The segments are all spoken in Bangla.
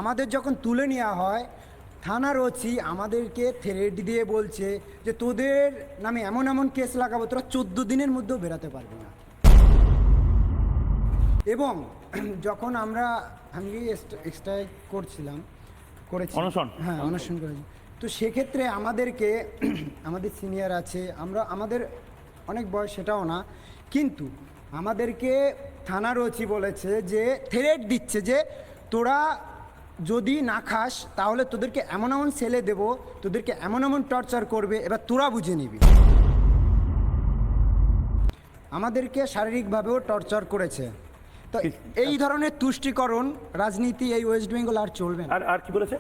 আমাদের যখন তুলে নেওয়া হয় থানার ওসি আমাদেরকে থ্রেট দিয়ে বলছে যে তোদের নামে এমন এমন কেস লাগাবো তোরা 14 দিনের মধ্যেও বেরোতে পারবি না। এবং যখন আমি এক্সট্রাই করছিলাম অনশন, হ্যাঁ অনশন করেছি, তো সেক্ষেত্রে আমাদেরকে আমাদের সিনিয়র আছে, আমাদের অনেক বয়স সেটাও না, কিন্তু আমাদেরকে থানার ওসি বলেছে যে থ্রেট দিচ্ছে যে তোরা যদি না খাস তাহলে তোদেরকে এমন এমন সেলে দেবো, তোদেরকে এমন এমন টর্চার করবে, এবার তোরা বুঝে নিবি। আমাদেরকে শারীরিকভাবেও টর্চার করেছে। তো এই ধরনের তুষ্টিকরণ রাজনীতি এই ওয়েস্ট বেঙ্গল আর চলবে না। আর কি বলেছে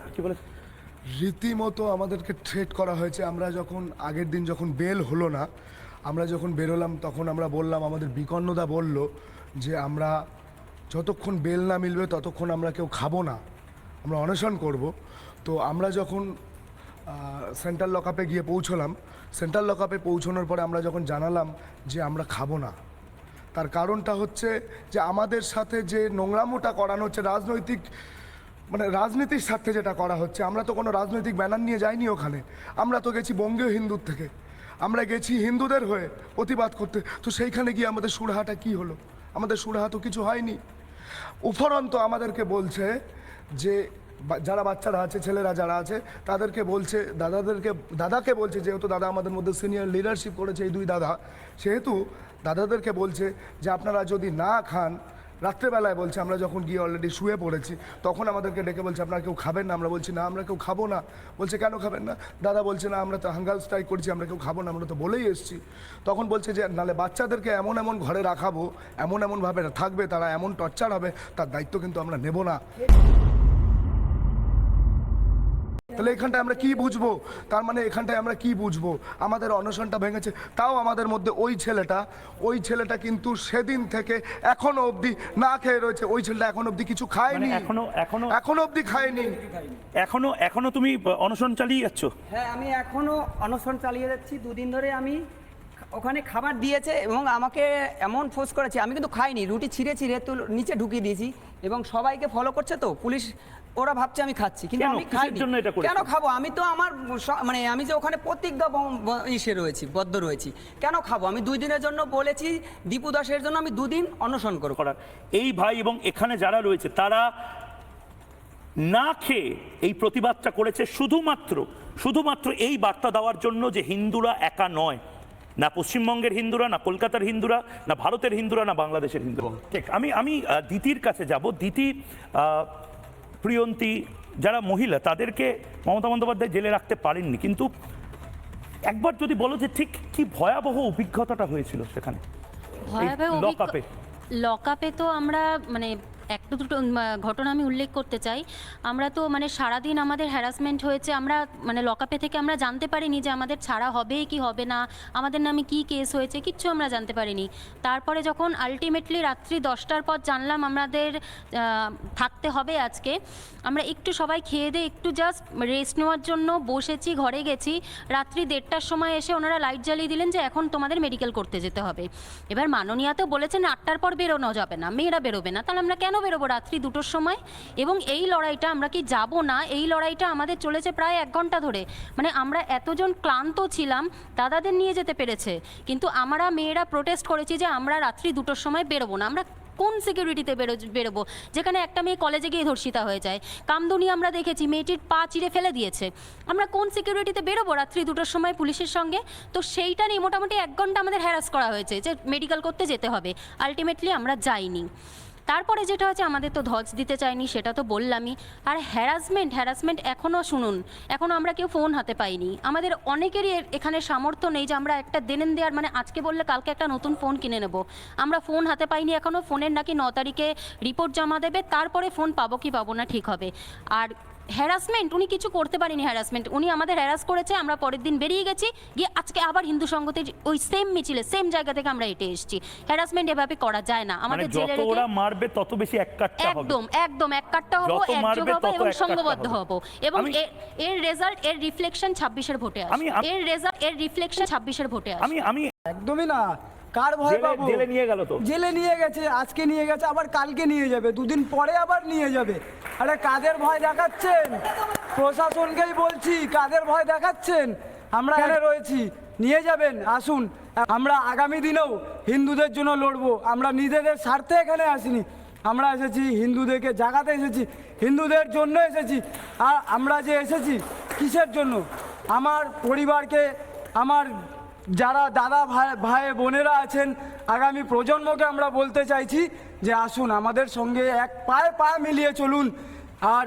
রীতিমতো আমাদেরকে থ্রেট করা হয়েছে। আমরা যখন আগের দিন যখন বেল হলো না, আমরা যখন বেরোলাম তখন আমরা বললাম, আমাদের বিকর্ণদা বলল যে আমরা যতক্ষণ বেল না মিলবে ততক্ষণ আমরা কেউ খাবো না, আমরা অনশন করব। তো আমরা যখন সেন্ট্রাল লকআপে গিয়ে পৌঁছলাম, সেন্ট্রাল লকআপে পৌঁছানোর পরে আমরা যখন জানালাম যে আমরা খাবো না, তার কারণটা হচ্ছে যে আমাদের সাথে যে নোংরামোটা করানো হচ্ছে রাজনীতির স্বার্থে যেটা করা হচ্ছে। আমরা তো কোনো রাজনৈতিক ব্যানার নিয়ে যাইনি ওখানে, আমরা তো গেছি বঙ্গীয় হিন্দুর থেকে, আমরা গেছি হিন্দুদের হয়ে প্রতিবাদ করতে। তো সেইখানে গিয়ে আমাদের সুরাহাটা কি হলো? আমাদের সুরাহা তো কিছু হয়নি। উপরন্ত আমাদেরকে বলছে যে যারা বাচ্চারা আছে, ছেলেরা যারা আছে তাদেরকে বলছে, দাদাকে বলছে, যেহেতু দাদা আমাদের মধ্যে সিনিয়র লিডারশিপ করেছে এই দুই দাদা, সেহেতু দাদাদেরকে বলছে যে আপনারা যদি না খান, রাত্রেবেলায় বলছে, আমরা যখন গিয়ে অলরেডি শুয়ে পড়েছি তখন আমাদেরকে ডেকে বলছে আপনারা কেউ খাবেন না? আমরা বলছি না, আমরা কেউ খাবো না। বলছে কেন খাবেন না? দাদা বলছে না, আমরা তো হাঙ্গার স্ট্রাইক করছি, আমরা কেউ খাবো না, আমরা তো বলেই এসেছি। তখন বলছে যে নাহলে বাচ্চাদেরকে এমন এমন ঘরে রাখাবো, এমন এমনভাবে থাকবে, তারা এমন টর্চার হবে, তার দায়িত্ব কিন্তু আমরা নেব না। তাহলে এখানটায় আমরা কি বুঝবো? তার মানে এখানটায় আমরা কি বুঝবো? আমাদের অনশনটা ভেঙেছে। তাও আমাদের মধ্যে ওই ছেলেটা কিন্তু সেদিন থেকে এখনো অবধি না খেয়ে রয়েছে। ওই ছেলেটা এখনো অবধি কিছু খায়নি, এখনো অবধি খায়নি। এখনো তুমি অনশন চালিয়ে যাচ্ছ? হ্যাঁ, আমি এখনো অনশন চালিয়ে যাচ্ছি। দুদিন ধরে আমি ওখানে খাবার দিয়েছে এবং আমাকে এমন ফোর্স করেছে, আমি কিন্তু খাইনি, রুটি ছিঁড়ে তো নিচে ঢুকিয়ে দিয়েছি এবং সবাইকে ফলো করছে। তো পুলিশ ওরা ভাবছে আমি খাচ্ছি, কিন্তু আমি খাইনি। কেন খাবো? আমি তো আমার আমি যে ওখানে প্রতিজ্ঞা বদ্ধ রয়েছি, কেন খাবো? আমি 2 দিনের জন্য বলেছি, দীপু দাসের জন্য আমি 2 দিন অনশন করব। এই ভাই এবং এখানে যারা রয়েছে তারা না খেয়ে এই প্রতিবাদটা করেছে শুধুমাত্র এই বার্তা দেওয়ার জন্য যে হিন্দুরা একা নয়, না পশ্চিমবঙ্গের হিন্দুরা, না কলকাতার হিন্দুরা, না ভারতের হিন্দুরা, না বাংলাদেশের হিন্দুরা। ঠিক, আমি দিতির কাছে যাব। দিতি, প্রিয়ন্তী যারা মহিলা, তাদেরকে মমতা বন্দ্যোপাধ্যায় জেলে রাখতে পারেননি, কিন্তু একবার যদি বলো যে ঠিক কি ভয়াবহ অভিজ্ঞতাটা হয়েছিল সেখানে লকআপে। তো আমরা একটা দুটো ঘটনা আমি উল্লেখ করতে চাই। আমরা তো সারাদিন আমাদের হ্যারাসমেন্ট হয়েছে। আমরা লকআপে থেকে আমরা জানতে পারিনি যে আমাদের ছাড়া হবে কি হবে না, আমাদের নামে কি কেস হয়েছে, কিচ্ছু আমরা জানতে পারিনি। তারপরে যখন আলটিমেটলি রাত্রি 10টার পর জানলাম আমাদের থাকতে হবে আজকে, আমরা একটু সবাই খেয়ে দিয়ে একটু জাস্ট রেস্ট নেওয়ার জন্য বসেছি, ঘরে গেছি। রাত্রি 1:30টার সময় এসে ওনারা লাইট জ্বালিয়ে দিলেন যে এখন তোমাদের মেডিকেল করতে যেতে হবে। এবার মাননীয়া তো বলেছেন 8টার পর বেরোনো যাবে না, মেয়েরা বেরোবে না, তাহলে আমরা কেন বেরোবো রাত্রি 2টোর সময়? এবং এই লড়াইটা আমরা কি যাব না, এই লড়াইটা আমাদের চলেছে প্রায় 1 ঘন্টা ধরে। আমরা এতজন ক্লান্ত ছিলাম, দাদাদের নিয়ে যেতে পেরেছে, কিন্তু আমরা মেয়েরা প্রোটেস্ট করেছি যে আমরা রাত্রি 2টোর সময় বেরোবো না। আমরা কোন সিকিউরিটিতে বেরোবো যেখানে একটা মেয়ে কলেজে গিয়ে ধর্ষিতা হয়ে যায়? কামদুনি আমরা দেখেছি, মেয়েটির পা চিরে ফেলে দিয়েছে। আমরা কোন সিকিউরিটিতে বেরোবো রাত্রি 2টোর সময় পুলিশের সঙ্গে? তো সেইটা নিয়ে মোটামুটি 1 ঘন্টা আমাদের হ্যারাস করা হয়েছে যে মেডিকেল করতে যেতে হবে। আলটিমেটলি আমরা যাইনি। তারপরে যেটা হচ্ছে, আমাদের তো ধজ দিতে চাইনি, সেটা তো বললামই। আর হ্যারাসমেন্ট এখনও শুনুন, এখনও আমরা কেউ ফোন হাতে পাইনি। আমাদের অনেকেরই এখানে সামর্থ্য নেই যে আমরা একটা দেনেন দেওয়ার আজকে বললে কালকে একটা নতুন ফোন কিনে নেব। আমরা ফোন হাতে পাইনি এখনও। ফোনের নাকি 9 তারিখে রিপোর্ট জমা দেবে, তারপরে ফোন পাবো কি পাবো না ঠিক হবে। আর হ্যারাসমেন্ট উনি কিছু করতে পারেনি। উনি আমাদের হ্যারাস করেছে, আমরা পরের দিন বেরিয়ে গেছি, গিয়ে আজকে আবার হিন্দু সংগতের ওই সেম মিছিলে সেম জায়গা থেকে আমরা হেঁটে এসেছি। হ্যারাসমেন্ট এভাবে করা যায় না। আমাদের জেলে রেখে ওরা মারবে তত বেশি এক কাট্টা হবে। একদম এক কাট্টা হবো, একযোগ হবো এবং সংঘবদ্ধ হবো। এবং এর রেজাল্ট, এর রিফ্লেকশন 26-এর ভোটে আসবে। এর রেজাল্ট, এর রিফ্লেকশন 26-এর ভোটে আসবে। আমি একদমই না। কার ভয় পাবো? জেলে নিয়ে গেল তো, জেলে নিয়ে গেছে, আজকে নিয়ে গেছে, আবার কালকে নিয়ে যাবে, 2 দিন পরে আবার নিয়ে যাবে। আরে কাদের ভয় দেখাচ্ছেন? প্রশাসনকেই বলছি, কাদের ভয় দেখাচ্ছেন? আমরা এখানে রয়েছি, নিয়ে যাবেন, আসুন। আমরা আগামী দিনেও হিন্দুদের জন্য লড়বো। আমরা নিজেদের স্বার্থে এখানে আসিনি, আমরা এসেছি হিন্দুদেরকে জাগাতে এসেছি, হিন্দুদের জন্য এসেছি। আর আমরা যে এসেছি কিসের জন্য? আমার পরিবারকে, আমার যারা দাদা ভাই বোনেরা আছেন, আগামী প্রজন্মকে আমরা বলতে চাইছি যে আসুন আমাদের সঙ্গে এক পায়ে পা মিলিয়ে চলুন। আর